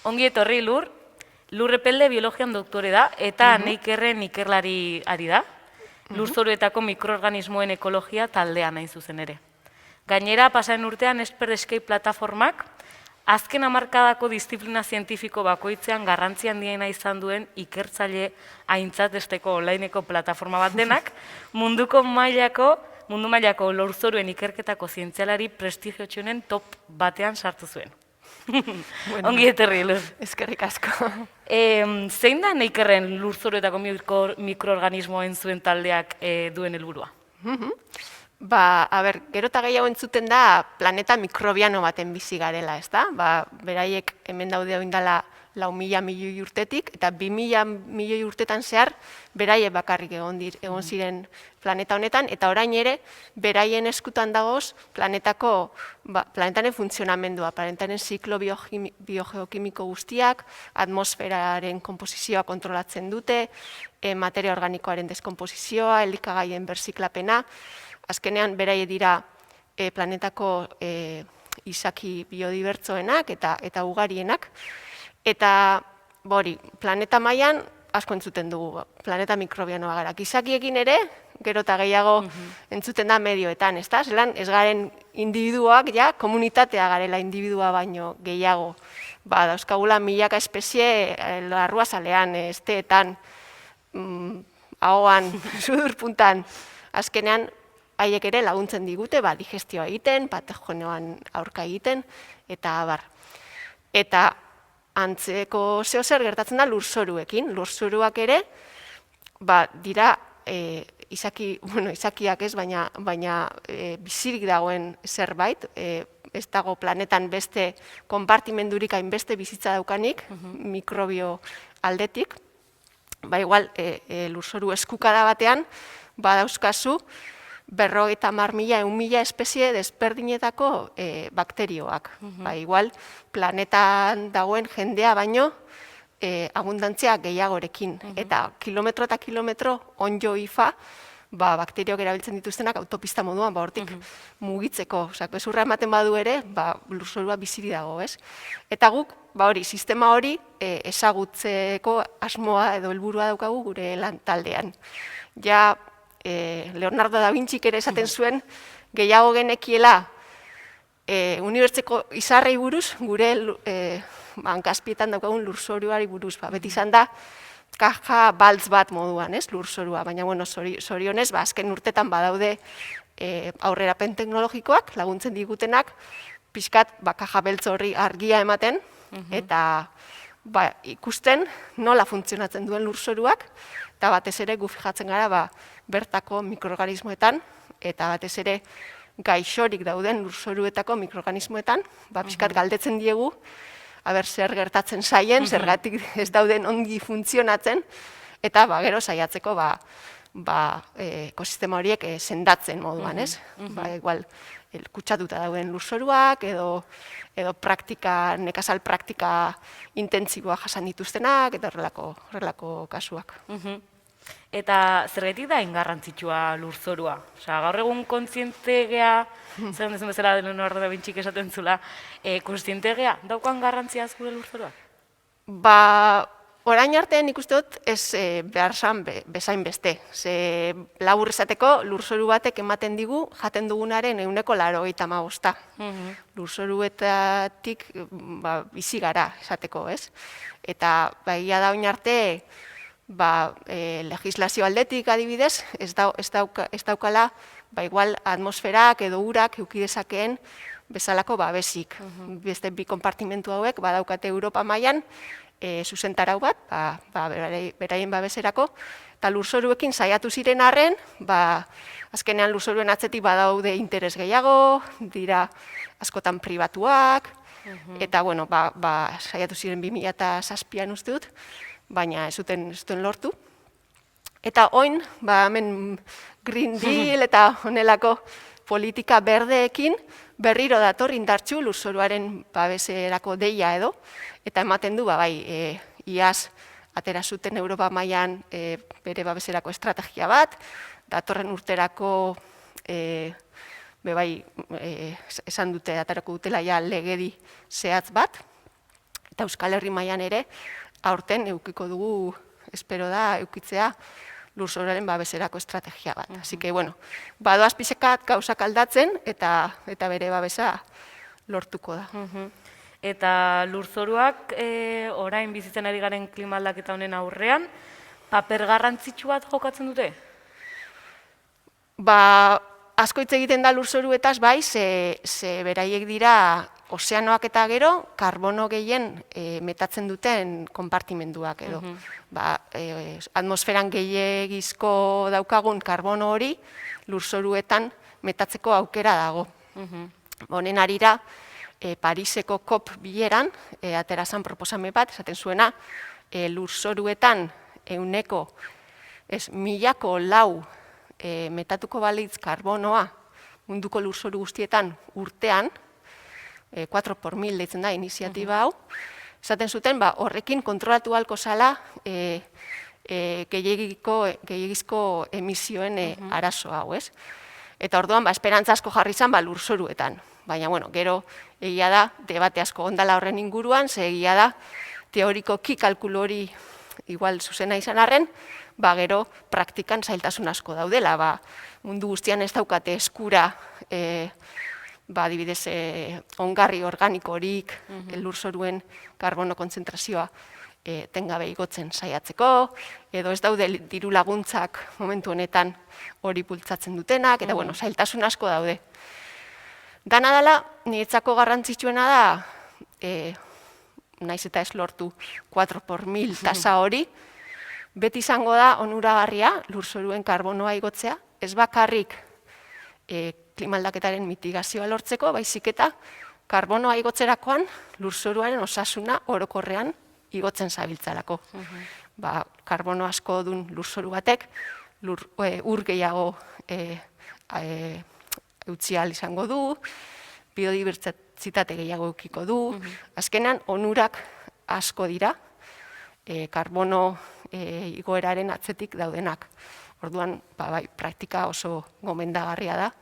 Ongi etorri Lur Epelde biologian doktore da, eta Neikerren ikerlari ari da, lurzoruetako mikroorganismoen ekologia taldean hain zuzen ere. Gainera, pasaren urtean Esper Escape plataformak, azken hamarkadako disiplina zientifiko bakoitzean garrantzi handiena izan duen ikertzaile aintzatesteko onlineko plataforma bat denak, mundu mailako lurzoruen ikerketako zientzialari prestigiotsuenen top batean sartu zuen. Ongi etorri, Lur. Eskerrik asko. Zein da Neikerren lurzoruetako mikroorganismoen zuen taldeak duen helburua? Gero eta gehiago entzuten da planeta mikrobiano baten bizi garela, ez da? Beraiek hemen daude oindala 4.000 milioi urtetik, eta 2.000 milioi urtetan zehar beraiek bakarrik egon ziren planeta honetan, eta orain ere beraien eskutan dagoz planetaren funtzionamendua, planetaren ziklo biogeokimiko guztiak, atmosferaren konposizioa kontrolatzen dute, materia organikoaren deskomposizioa, elikagaien berziklapena. Azkenean beraie dira planetako izaki biodibertsoenak eta ugarienak. Eta planeta mailan asko entzuten dugu, planeta mikrobianoa gara. Gizakiekin ere, gero eta gehiago entzuten da medioetan, ez da? Zelan ez garen individuak, komunitatea garela individua baino gehiago. Dauzkagula milaka espezie larruazalean, esteetan, ahoan, sudurpuntan, azkenean haiek ere laguntzen digute, digestioa egiten, patogenoan aurka egiten, eta abar. Eta antzeko zeozer gertatzen da lurzoruekin. Lurzoruak ere, dira izakiak ez, baina bizirik dagoen zerbait, ez dago planetan beste konpartimendurik hainbeste bizitza daukanik, mikrobio aldetik. Igual, lurzoru eskukada batean, dauzkazu, 50.000 espezie desberdinetako bakterioak. Igual, planetan dagoen jendea baino abundantzia gehiagorekin. Eta kilometro eta kilometro onjo ifa, bakterioak erabiltzen dituztenak autopista moduan, hortik mugitzeko. Bezurra ematen badu ere, lurzorua biziri dago, ez? Eta guk, sistema hori ezagutzeko asmoa edo helburua daukagu gure lan taldean. Leonardo da Vinci ere esaten zuen, gehiago genekiela unibertseko izarrei buruz, gure hankazpietan daukagun lurzoruari buruz. Beti izan da, kaja baltz bat moduan, lurzorua. Baina, zorionez, azken urtetan badaude aurrerapen teknologikoak, laguntzen digutenak, pixkat, kaja beltz horri argia ematen, eta ikusten nola funtzionatzen duen lurzoruak, eta batez ere gu fijatzen gara bertako mikroorganismoetan, eta batez ere gaixorik dauden lurzoruetako mikroorganismoetan, pixkat galdetzen diegu, zer gertatzen zaien, zergatik ez dauden ongi funtzionatzen, eta gero saiatzeko ekosistema horiek sendatzen moduan, ez? Igual, kutsatuta dauden lurzoruak, edo nekazal praktika intentsiboa jasan dituztenak, eta horrelako kasuak. Eta zergatik da ingarrantzitsua lurzorua? Gaur egun kontziente gea, zer dezen bezala Leonardo da Vinci esaten zula, kontziente gea, daukan garrantziaz gure lurzoruak? Orain artean nik uste dut ez behar zan bezain beste. Labur esateko lurzoru batek ematen digu jaten dugunaren 85%. Lurzoruetatik bizi gara esateko, ez? Eta egia da orain arte legislazio aldetik adibidez, ez daukala igual atmosferak edo urak eukidezakeen bezalako babesik. Beste bi konpartimentu hauek badaukate Europa mailan zuzentarau bat, beraien babeserako, eta lurzoruekin saiatu ziren arren, azkenean lurzoruen atzetik badaude interes gehiago, dira askotan pribatuak, eta saiatu ziren 2007an uste dut, baina ez zuten lortu. Eta oin, hemen Green Deal eta honelako politika berdeekin berriro dator indartsu lurzoruaren babeserako deia edo, eta ematen du, iaz atera zuten Europa mailan bere babeserako estrategia bat, datorren urterako esan dute aterako dutela legedi zehatz bat, Eta Euskal Herri mailan ere, aurten eukiko dugu, espero da, eukitzea lurzoruaren babeserako estrategia bat. Así que, bueno, badoaz pixekat gauzak aldatzen eta bere babesa lortuko da. Eta lurzoruak orain bizitzen ari garen klima aldaketa honen aurrean, paper garrantzitsu bat jokatzen dute? Asko hitz egiten da lurzoruetaz, bai, ze beraiek dira ozeanoak eta gero, karbono gehien metatzen duten konpartimenduak edo. Atmosferan gehiegizko daukagun karbono hori, lurzoruetan metatzeko aukera dago. Honen arira, Pariseko COP bileran, atera zan proposame bat, esaten zuena, lurzoruetan 100,000 metatuko balitz karbonoa munduko lurzoru guztietan urtean, 4x1000 deitzen da iniziatiba hau, esaten zuten horrekin kontrolatu ahalko zala gehiegizko emisioen arazo hau, ez? Eta orduan, esperantza asko jarri zan lurzoruetan. Baina, bueno, gero egia da, debate asko ondala horren inguruan, ze egia da, teorikoki kalkulu hori igual zuzena izan arren, gero praktikan zailtasun asko daudela, mundu guztian ez daukate eskura, adibidez, ongarri organikorik, lurzoruen karbono kontzentrazioa tengabe igotzen saiatzeko, edo ez daude diru laguntzak momentu honetan hori bultzatzen dutenak, eta bueno, zailtasun asko daude. Dana dela, niretzako garrantzitsuena da, naiz eta ez lortu 4x1000 tasa hori, beti izango da onuragarria lurzoruen karbonoa igotzea, ez bakarrik klima aldaketaren mitigazioa lortzeko, baizik eta karbonoa igotzerakoan lurzoruaren osasuna orokorrean igotzen zabiltzalako. Karbono asko dun lurzoru batek ur gehiago utzi ahal izango du, biodibertsitate gehiago eukiko du, azkenean onurak asko dira karbono igoeraren atzetik daudenak. Orduan, praktika oso gomendagarria da,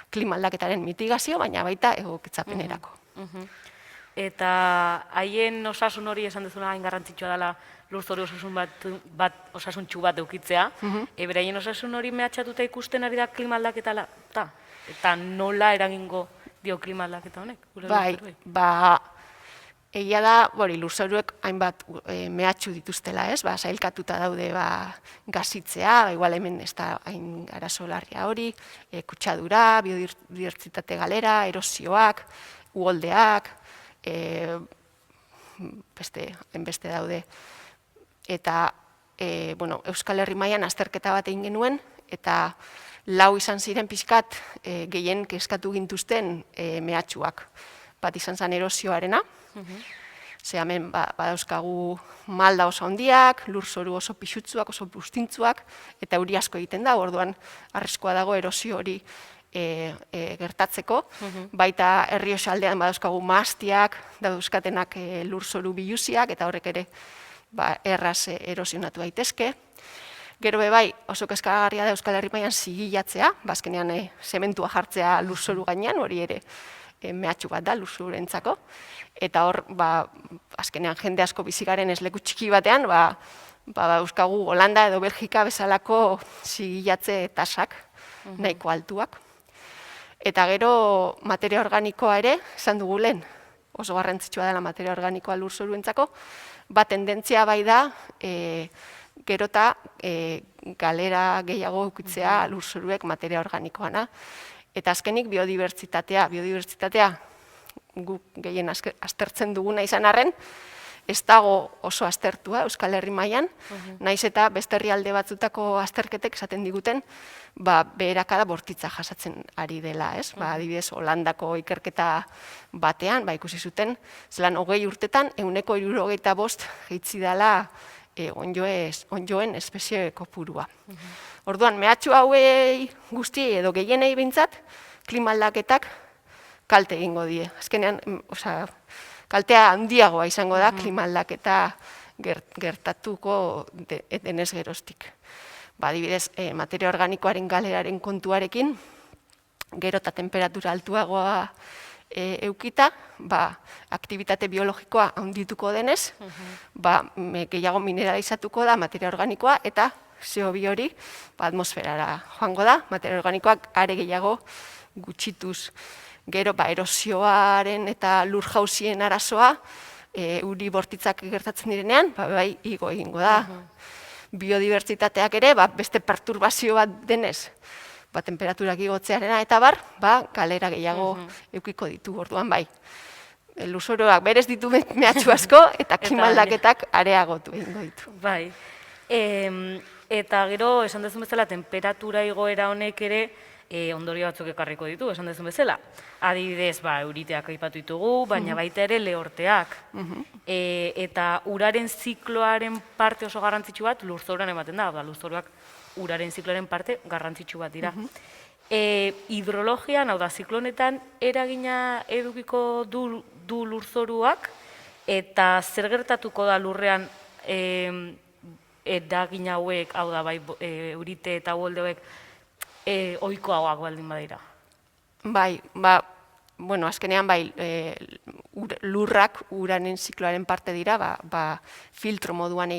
klima aldaketaren mitigazio, baina baita egokitzapenerako. Eta haien osasun hori esan dezuna hain garrantzitsua dela lurzoru osasuntxu bat eukitzea, beraien osasun hori mehatxatuta ikusten ari da klima aldaketa eta nola eragingo dio klima aldaketa honek? Egia da, lurzoruek hainbat mehatxu dituztela, ez? Sailkatuta daude gazitzea, igual hemen ez da hain arazo larria hori, kutsadura, biodibertsitate galera, erosioak, uholdeak, hainbeste daude. Eta Euskal Herri mailan azterketa bat egin genuen, eta 4 izan ziren pixkat gehien kezkatu gintuzten mehatxuak. Bat izan zen erosioarena, ze hemen badauzkagu malda oso handiak, lurzoru oso pixutzuak, oso bustintzuak, eta euri asko egiten da, orduan arriskoa dago erosio hori gertatzeko. Baita Errioxa aldean badauzkagu mahastiak, dauzkatenak lurzoru biluziak, eta horrek ere erraz erosionatu daitezke. Gero bai, oso kezkagarria da Euskal Herri mailan zigilatzea, azkenean zementua jartzea lurzoru gainean, hori ere mehatxu bat da lurzorurentzako. Eta hor, azkenean jende asko bizigaren ez leku txiki batean, euskagu Holanda edo Belgika bezalako zigilatze tasak nahiko altuak. Eta gero materia organikoa ere, esan dugu lehen, oso garrantzitsua dela materia organikoa lurzoruentzako, tendentzia bai da, gerota galera gehiago eukitzea lurzoruek materia organikoana. Eta azkenik biodibertsitatea guk gehien aztertzen duguna izan arren, ez dago oso aztertua Euskal Herri mailan, naiz eta beste herrialde batzutako azterketek esaten diguten, beherakada bortitza jasatzen ari dela, ez? Adibidez, Holandako ikerketa batean, ikusi zuten, zelan 20 urtetan, 175 jaitsi dela onjoen espezie kopurua. Orduan, mehatxu hauei guzti edo gehienei behintzat, klima aldaketak kalte egingo die. Azkenean, kaltea handiagoa izango da klima aldaketa gertatuko denez geroztik. Adibidez, materia organikoaren galeraren kontuarekin, gero eta temperatura altuagoa eukita, aktibitate biologikoa handituko denez, gehiago mineralizatuko da materia organikoa eta CO2 hori atmosferara joango da, materia organikoak are gehiago gutxituz. Gero, erosioaren eta lur jauzien arazoa, uri bortitzak gertatzen direnean, igo egingo da. Biodibertsitateak ere, beste perturbazio bat denez, temperaturak igotzearena eta galera gehiago eukiko ditu, orduan lurzoroak berez ditu mehatxu asko eta klimaldaketak areagotu egingo ditu. Bai, eta gero, esan dezun bezala, temperatura igoera honek ere ondorio batzuk ekarriko ditu, esan dezun bezala. Adibidez, euriteak aipatu ditugu, baina baita ere lehorteak. Eta uraren zikloaren parte oso garrantzitsu bat lurzoroan ematen da, lurzoroak uraren zikloaren parte garrantzitsu bat dira. Hidrologian, hau da, ziklonetan eragina edukiko du lurzoruak, eta zer gertatuko da lurrean eragin hauek, hau da, eurite eta uholde hauek, ohikoagoak baldin badira. Azkenean lurrak uranen zikloaren parte dira, filtro moduan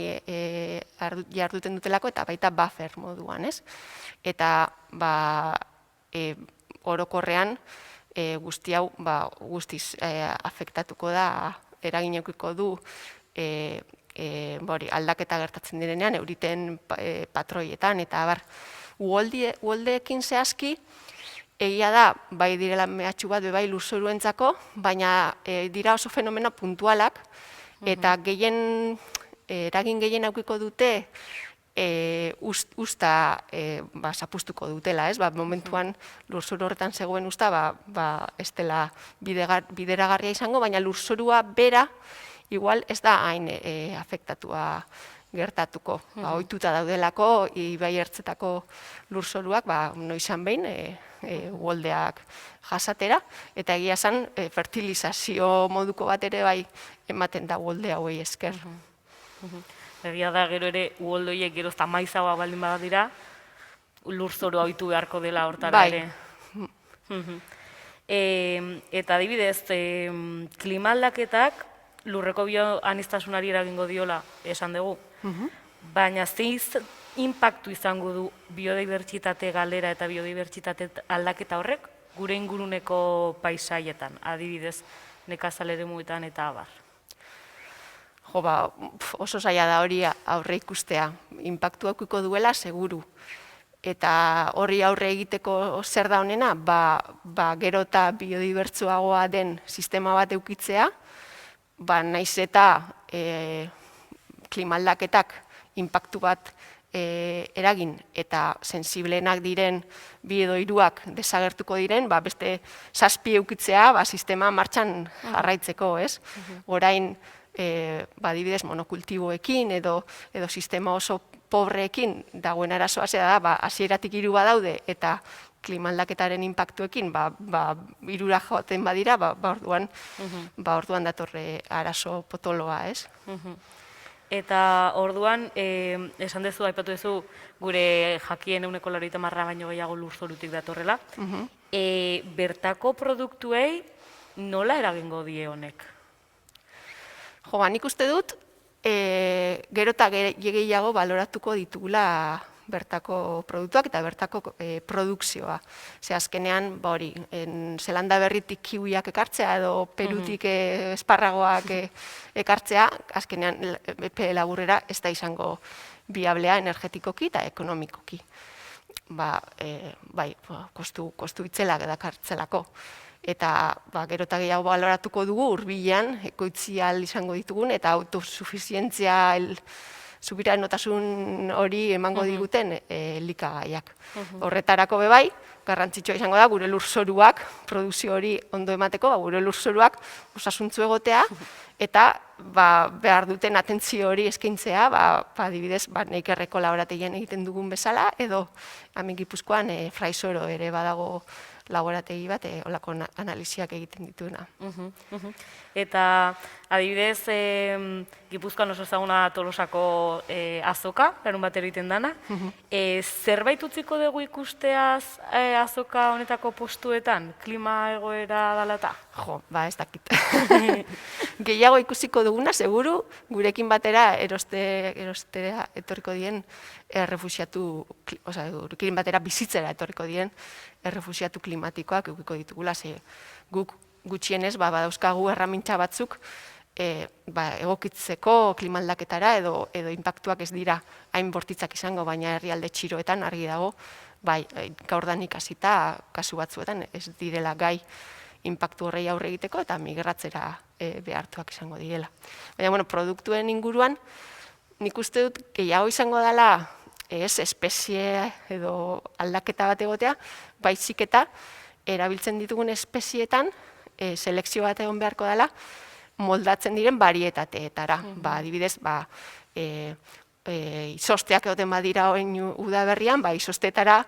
jarduten dutelako eta baita buffer moduan, ez? Eta orokorrean guzti hau guztiz afektatuko da, eragin edukiko du aldaketa gertatzen direnean, euriten patroietan eta uholdeekin zehazki, egia da, direla mehatxu bat lurzoruentzako, baina dira oso fenomeno puntualak, eta eragin gehien aukiko dute usta zapustuko dutela, ez? Momentuan lurzoru horretan zegoen usta, ez dela bideragarria izango, baina lurzorua bera, igual ez da hain afektatua gertatuko. Ohituta daudelako, ibai ertzetako lurzoruak, noizan behin, uholdeak jasatera, eta egia esan, fertilizazio moduko bat ere ematen da uholde hauei esker. Egia da, gero ere, uholdoiek gero eta maizagoa baldin badira, lurzoru ohitu beharko dela hortara ere. Eta adibidez, klimaldaketak lurreko bioaniztasunari eragingo diola esan dugu, baina zeiz inpaktu izango du biodibertsitate galera eta biodibertsitate aldaketa horrek gure inguruneko paisaietan, adibidez, nekazal eremuetan eta abar. Oso zaila da hori aurre ikustea, inpaktu aukiko duela seguru. Eta horri aurre egiteko zer da honena, gero eta biodibertsuagoa den sistema bat eukitzea, naiz eta klimaldaketak inpaktu bat eragin eta sensibleenak diren bi edo hiruak desagertuko diren, beste 7 eukitzea sistema martxan jarraitzeko, ez? Orain, adibidez, monokultiboekin edo sistema oso pobreekin dagoen arazoa zera da, hasieratik 3 badaude eta klimaldaketaren inpaktuekin, 3 joaten badira, orduan datorre arazo potoloa, ez? Eta orduan, esan dezu, aipatu dezu, gure jakien 90% baino gehiago lurzorutik datorrela. Bertako produktuei nola eragingo die honek? Nik uste dut, gero eta gehiago baloratuko ditugula bertako produktuak eta bertako produkzioa. Azkenean, Zelanda berritik kiwiak ekartzea edo Perutik esparragoak ekartzea, azkenean epe laburrera ez da izango biablea energetikoki eta ekonomikoki. Kostu itzelak edakartzelako. Eta gero eta gehiago baloratuko dugu hurbilean ekoitzi ahal izango ditugun eta autosufizientzia subiranotasun hori emango diguten elikagaiak. Horretarako bebai, garrantzitsua izango da gure lurzoruak, produzio hori ondo emateko, gure lurzoruak osasuntsu egotea, eta behar duten atentzio hori eskaintzea, adibidez, Neikerreko laborategian egiten dugun bezala, edo hemen Gipuzkoan Fraisoro ere badago laborategi bat, holako analiziak egiten dituena. Eta adibidez, Gipuzkoan oso ezaguna Tolosako azoka, larun batero egiten dana. Zerbait utziko dugu ikusteaz azoka honetako postuetan, klima egoera dalata? Jo, ez dakit. Gehiago ikusiko duguna, seguru, gurekin batera erostera etorriko dien gurekin batera bizitzera etorriko dien errefusiatu klimatikoak eukiko ditugula, ze guk gutxienez, badauzkagu erramintza batzuk egokitzeko klimaldaketara edo inpaktuak ez dira hain bortitzak izango, baina herrialde txiroetan argi dago, gaurdanik hasita kasu batzuetan ez direla gai inpaktu horrei aurre egiteko eta migratzera behartuak izango direla. Baina, produktuen inguruan, nik uste dut gehiago izango dela espezie edo aldaketa bat egotea, baizik eta erabiltzen ditugun espezietan selekzio bat egon beharko dela moldatzen diren barietateetara. Adibidez, izosteak egoten badira orain udaberrian, izosteetara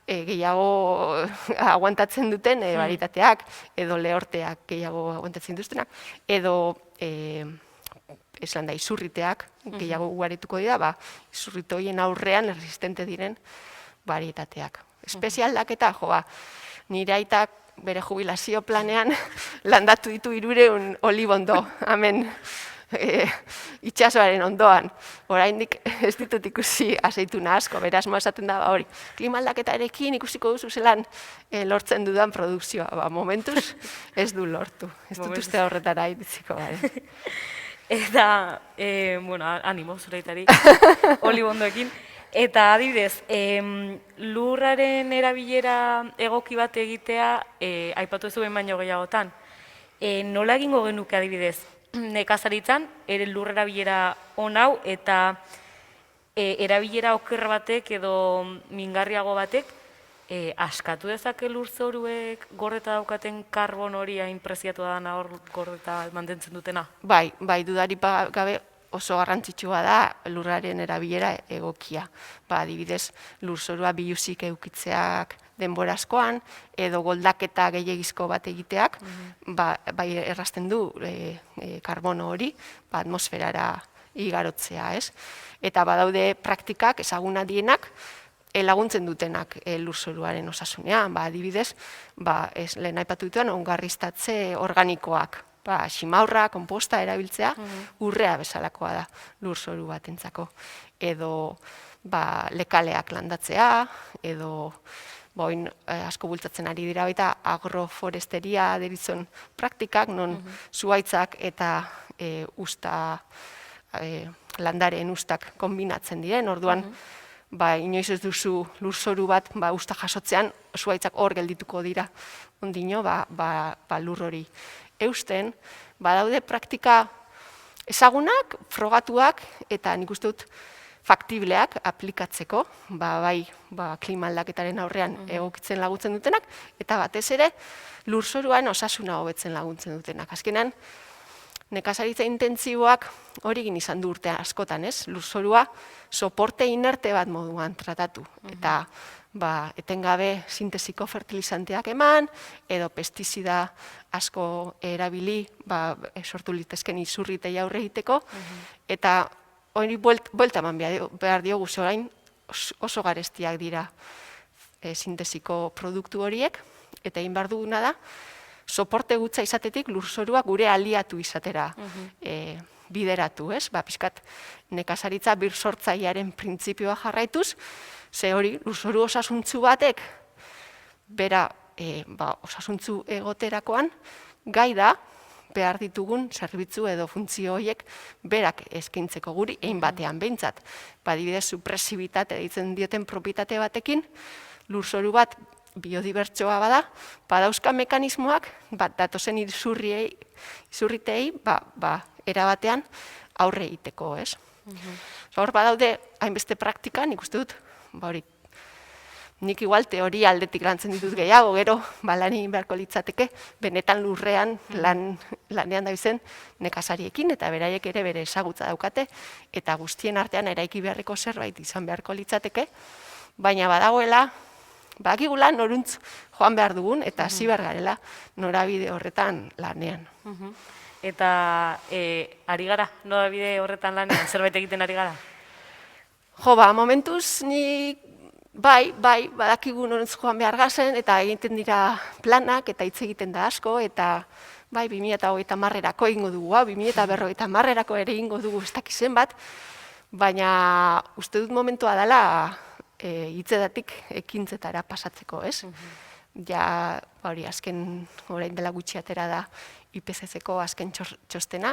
gehiago aguantatzen duten barietateak, edo lehorteak gehiago aguantatzen duztenak, edo izurriteak gehiago ugarituko dira, izurrite horien aurrean resistente diren barietateak. Espezie aldaketa, nire aitak bere jubilazio planean landatu ditu 300 olibondo, hemen itxasoaren ondoan. Oraindik ez ditut ikusi azeituna asko, beraz esaten da hori. Klima aldaketarekin ikusiko duzu zelan lortzen dudan produkzioa. Momentuz ez du lortu. Ez dut uste horretara iritziko. Eta, animo zureitari, olibondoekin. Eta adibidez, lurraren erabilera egoki bat egitea, aipatu ez duen baino gehiagotan, nola egingo genuke adibidez, nekazaritzan, lur erabilera on hau eta erabilera oker batek edo mingarriago batek, askatu dezake lurzoruek gordeta daukaten karbon hori hain preziatu dana hor gordeta mantentzen dutena? Bai, dudari gabe, oso garrantzitsua da lurraren erabilera egokia. Adibidez, lurzorua biluzik eukitzeak denbora askoan, edo goldaketa gehiagizko bat egiteak, bai errazten du karbono hori, atmosferara igarotzea, ez? Eta badaude praktikak ezaguna dienak, laguntzen dutenak lurzoruaren osasunean, adibidez, lehen aipatu dituan, ongarriztatze organikoak, ximaurra, konposta erabiltzea, urrea bezalakoa da lurzoru batentzako. Edo lekaleak landatzea, edo asko bultzatzen ari dira baita agroforesteria deritzen praktikak, non zuhaitzak eta landareen ustak kombinatzen diren, orduan inoiz ez duzu lurzoru bat usta jasotzean, zuhaitzak hor geldituko dira ondino lur hori eusten, badaude praktika ezagunak, frogatuak, eta nik uste dut faktibleak aplikatzeko, klima aldaketaren aurrean egokitzen laguntzen dutenak, eta batez ere lurzoruan osasuna hobetzen laguntzen dutenak. Azkenan, nekazaritza intentsiboak hori egin izan du urte askotan, ez? Lurzorua soporte inerte bat moduan tratatu, eta etengabe sintesiko fertilizanteak eman, edo pestizida asko erabili, sortu litezken izurritei aurre egiteko, eta hori buelta eman behar diogu orain oso garestiak dira sintesiko produktu horiek, eta egin behar duguna da, soporte gutza izatetik lurzorua gure aliatu izatera bideratu, ez? Pixkat nekazaritza birsortzailearen printzipioa jarraituz, ze hori lurzoru osasuntzu batek, bera osasuntzu egoterakoan, gai da behar ditugun zerbitzu edo funtzio horiek berak eskaintzeko guri, egin batean behintzat. Adibidez, supresibitate deitzen dioten propietate batekin, lurzoru bat biodibertsoa bada, badauzka mekanismoak, datozen izurritei, erabatean aurre egiteko, ez? Hor badaude, hainbeste praktika, nik uste dut, nik igual teoria aldetik lantzen ditut gehiago, gero, lan egin beharko litzateke, benetan lurrean lanean da bizen nekazariekin, eta beraiek ere bere ezagutza daukate, eta guztien artean eraiki beharreko zerbait izan beharko litzateke, baina badagoela, Badakigula noruntz joan behar dugun, eta hasi behar garela norabide horretan lanean. Eta ari gara, norabide horretan lanean, zerbait egiten ari gara? Jo, momentuz ni bai, badakigu noruntz joan behar gazen, eta egiten dira planak, eta hitz egiten da asko, eta bai, 2030erako egingo dugu, 2050erako ere egingo dugu ez dakizen bat, baina uste dut momentua dela hitzetatik ekintzetara pasatzeko, ez? Ja, hori, azken orain dela gutxi atera da IPCC-ko azken txostena,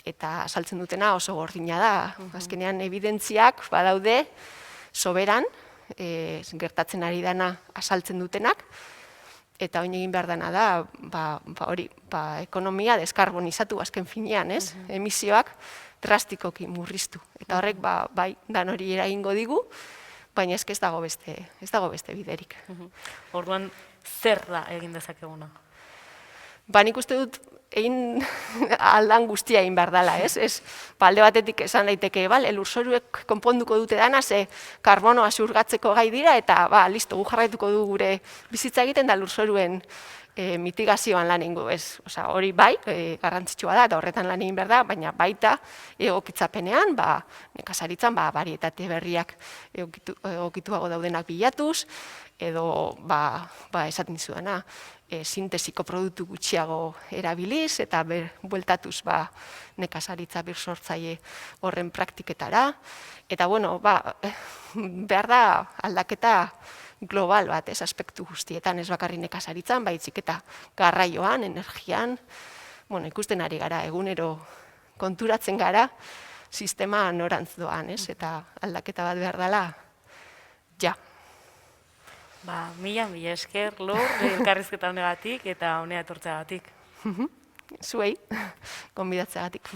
eta saltzen dutena oso gordina da. Azkenean evidentziak badaude soberan, gertatzen ari dana asaltzen dutenak, eta oin egin behar dana da, ekonomia deskarbonizatu azken finean, ez? Emisioak drastikoki murriztu. Eta horrek, bai, dan hori eragingo digu, baina ez dago beste biderik. Orduan, zer da egin dezakeguna? Nik uste dut egin aldan guztia egin behar dela, ez? Alde batetik esan daiteke, lurzoruek konponduko dute dana, ze karbonoa xurgatzeko gai dira, eta listo, gu jarraituko du gure bizitza egiten da lurzoruen mitigazioan lan egingo, ez? Hori bai, garrantzitsua da, eta horretan lan egin behar da, baina baita egokitzapenean, nekazaritzan, barietate berriak egokituago daudenak bilatuz, edo, esaten zuena, sintesiko produktu gutxiago erabiliz, eta bueltatuz nekazaritza birsortzaile horren praktiketara. Eta, behar da aldaketa global bat, ez aspektu guztietan, ez bakarri nekazaritzan, baitzik eta garraioan, energian, ikusten ari gara, egunero konturatzen gara, sistema norantz doan, ez? Eta aldaketa bat behar dela, ja. Mila esker, Lur, elkarrizketa honegatik eta honea etortzeagatik. Zuei, gonbidatzeagatik.